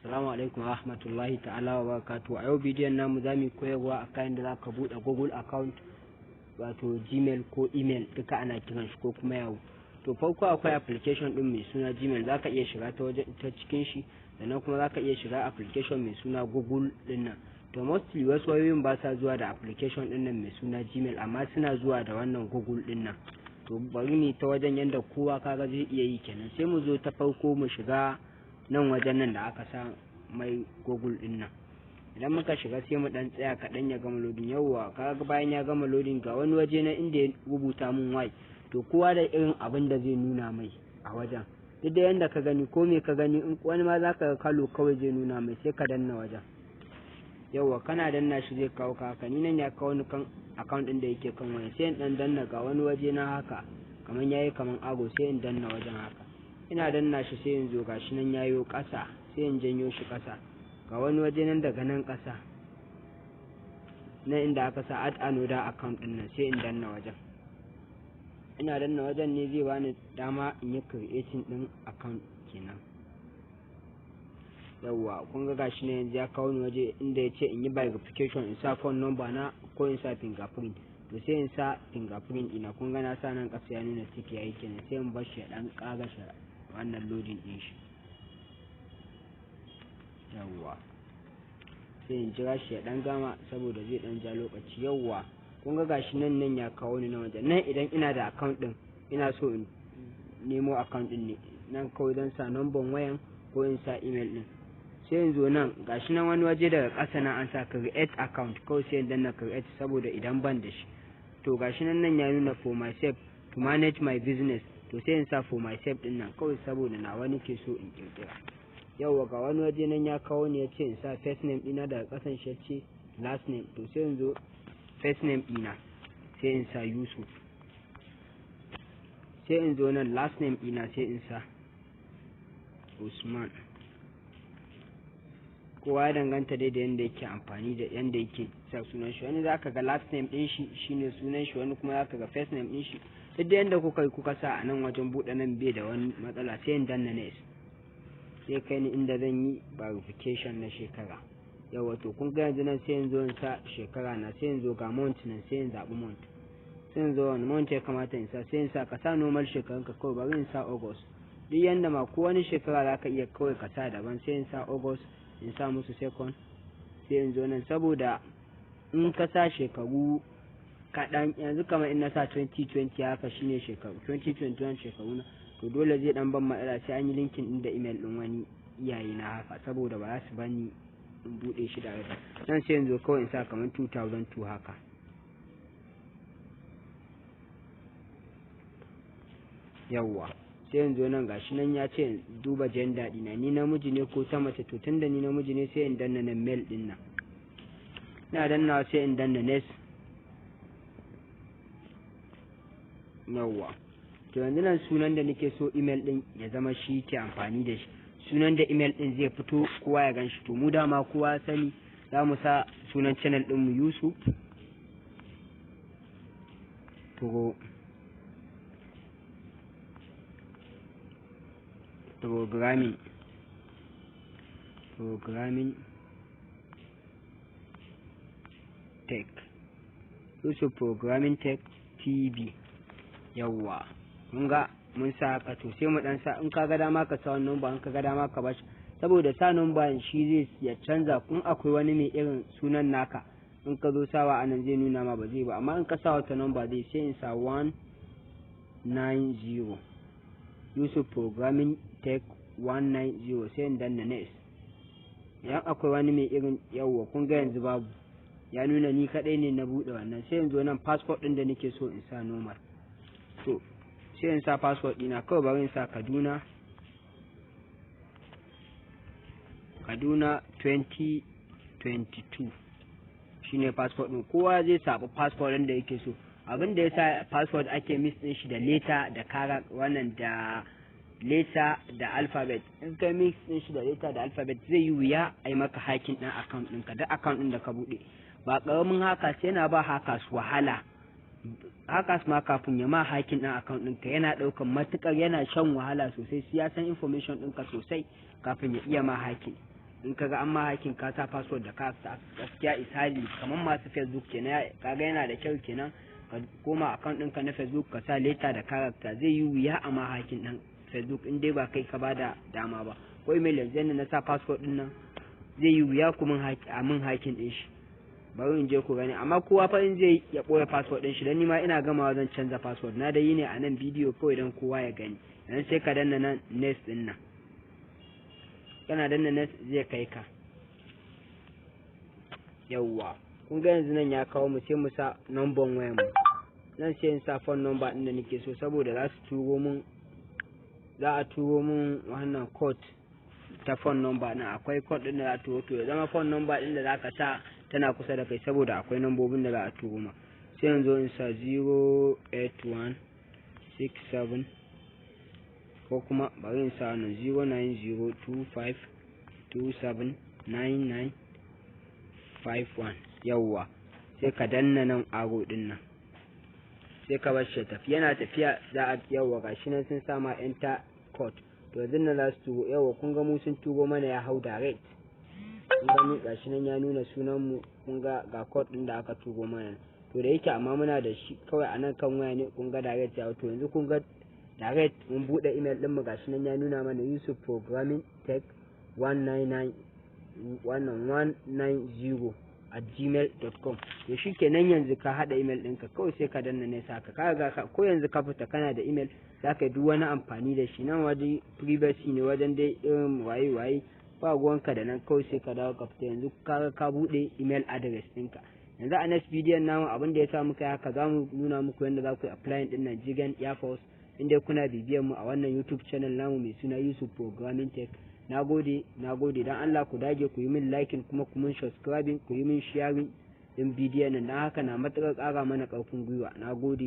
Assalamu alaikum wa rahmatullahi ta'ala wa barakatuhu. A yau bidiyon namu za mu koyarwa akan yadda za ka buɗe Google account, wato Gmail ko email duka ana kiran shi ko kuma Yahoo. To farko akwai application din mai suna Gmail, za ka iya shiga ta cikin shi, sannan kuma za ka iya shiga application mai suna Google din nan. To mostly wasu wayoyin ba sa zuwa da application din nan mai suna Gmail, amma suna zuwa da wannan Google din nan. To bari ni ta wajen yadda kowa kaga zai iya yi kenan. Sai mu zo ta farko mu shiga nan wajen nan da aka sa mai Google din nan. Idan muka shiga sai mu dan tsaya kaɗan ya gama loading. Yawwa kaga bayan ya gama loading ga wani waje na inda ya rubuta mun Y. To kowa da irin abin da zai nuna mai a wajen. Duk da yanda ka gani ko me ka gani, in wani ma zaka ga kalo kawai zai nuna mai, sai ka danna wajen. Yawwa kana danna shi zai kawo ka haka. Ni nan ya kawo ni kan account din da yake kan waya, sai in dan danna ga wani waje na haka kaman yayi kaman ago, sai in danna wajen haka. Ina danna shi sai in zo gashi nan yayo ƙasa, sai in janyo shi ƙasa. Ga wani waje nan daga nan ƙasa nan inda aka sa add another account din nan, sai in danna wajen. Ina danna wajen ne zai bani dama in yi creating din account kenan. Yawwa kun ga gashi ne yanzu ya kawo ni waje inda ya ce in yi verification, in sa phone number na ko in sa fingerprint. To sai in sa fingerprint ina, kun ga na sa nan ƙasa ya nuna tick yayi kenan, sai in bar shi ya dan ƙara shi wannan loading din shi. Yawwa sai in jira shi ya dan gama saboda zai dan ja lokaci. Yawwa kun ga gashi nan ya kawo ni na wajen nan. Idan ina da account din, ina so in nemo account din ne, nan kawai dan sa number wayan ko in sa email din. Sai in zo nan gashi nan wani waje daga ƙasa nan an sa create account, kawai sai in danna create saboda idan ban da shi. To gashi nan ya nuna for myself to manage my business. To sai in sa for myself din nan kawai saboda nawa nake so in kirkira. Yawwa ga wani waje nan ya kawo ni ya ce in sa first name dina daga ƙasan shi ce last name. To sai in zo first name dina sai in sa Yusuf, sai in zo nan last name dina sai in sa Usman. Kowa ya danganta dai da yanda yake amfani da yanda yake sa sunan shi. Wani zaka ga last name din shi shine sunan shi, wani kuma zaka ga first name din shi. Duk da yanda kuka sa a nan wajen buɗe nan bai da wani matsala. Sai in danna next, sai kai ni inda zan yi verification na shekara. Yawa to kun ga yanzu nan sai in zo in sa shekara na, sai in zo ga month nan, sai in zaɓi month, sai in zo wani month ya kamata in sa, sai in sa ka sa normal shekarun ka kawai, bari in sa August. Duk yanda ma ko wani shekara zaka iya kawai ka sa daban, sai in sa August, in sa musu second. Sai in zo nan saboda in ka sa shekaru kaɗan, yanzu kamar in na sa 2020 haka shine shekaru 2021 shekaru na, to dole zai dan ban matsala, sai an yi linkin din da email din wani iyaye na haka, saboda ba za su bani in bude shi da rada nan. Sai yanzu kawai in sa kamar 2002 haka. Yawwa sai yanzu nan gashi nan ya ce duba gender dina, ni namiji ne ko ta mace. To tunda ni namiji ne sai in danna nan mail din nan, ina danna sai in danna next. Yawwa to yanzu nan sunan da nake so email din ya zama shi ke amfani da shi, sunan da email din zai fito kowa ya ganshi. To mu dama kowa sani za mu sa sunan channel din mu Yusuf programming tech, Yusuf Programming Tech TV. Yawwa mun ga mun sa haka. To sai mu dan sa, in ka ga dama ka sa wannan number, in ka ga dama ka bashi, saboda sa number shi zai ya canza. Kun akwai wani mai irin sunan naka, in ka zo sawa anan zai nuna ma ba zai ba, amma in ka sa wata number zai. Sai in sa 190 Yusuf Programming Tech 190, sai in danna next. Idan akwai wani mai irin, yawwa kun ga yanzu babu, ya nuna ni kadai ne na bude wannan. Sai yanzu nan passport din da nake so in sa normal. To sai in sa passport dina kawai, bari in sa Kaduna 2022 shine passport din. Kowa zai saba passport din da yake so. Abin da yasa passport ake mix din shi da letter da kara wannan da letter da alphabet. In ka mix din shi da letter da alphabet zai yi wuya ai maka hacking din account ɗinka. Da account din da ka bude ba karamin haka sai yana ba haka su wahala. Haka ma kafin ya ma hacking din account ɗinka yana ɗaukan matukar, yana shan wahala sosai, sai ya san information ɗinka sosai kafin ya iya ma hacking. in kaga an ma hakin ka sa password da ka gaskiya isali kamar masu Facebook kenan kaga yana da kyau kenan ka koma account ɗinka na Facebook ka sa letter da character zai yi wuya a ma hakin ɗin Facebook in dai ba kai ka bada dama ba ko email yanzu na sa password ɗin nan zai yi wuya kuma a min hakin ɗin shi bari in je ku gani amma kowa fa in zai ya ɓoye password ɗin shi dan ni ma ina gamawa zan canza password na da yi ne a nan bidiyo kawai dan kowa ya gani yanzu sai ka danna nan next ɗin nan kana danna next zai kai ka yawwa kun ga yanzu nan ya kawo mu sai mu sa number wayar mu zan sai in sa phone number ɗin da nake so saboda za a turo mun wannan code ta phone number na akwai code ɗin da za a turo to ya zama phone number ɗin da za ka sa tana kusa da kai saboda akwai nambobin da za a turo ma sai yanzu in sa 08167 ko kuma bari in sa wannan 09025279951 yawwa sai ka danna nan aro din nan sai ka bar shi tafi yana tafiya za a yawwa gashi nan sun sa ma enter code to yanzu nan za su turo yawwa kun ga mu sun turo mana ya hau direct kun gani gashi nan ya nuna sunan mu kun ga code din da aka turo mana to da yake amma muna da shi kawai a nan kan waya ne kun ga direct ya to yanzu kun ga direct mun bude email din mu gashi nan ya nuna mana Yusuf Programming Tech 190@gmail.com to shikenan yanzu ka hada email ɗinka kawai sai ka danna ne saka kaga ko yanzu ka fita kana da email zaka yi duk wani amfani da shi nan waje privacy ne wajen dai irin waye ba ruwanka da nan kawai sai ka dawo ka fita yanzu ka bude email address ɗinka yanzu a next bidiyon namu abin da ya sa muka haka za mu nuna muku yadda za ku yi applying ɗin nan Jigan Air Force inda kuna bibiyan mu a wannan YouTube channel namu mai suna Yusuf Programming Tech. Nagode dan Allah ku dage ku yi min liking kuma ku min subscribing ku yi min sharing din bidiyon nan dan haka na matukar ƙara mana ƙarfin gwiwa. Nagode.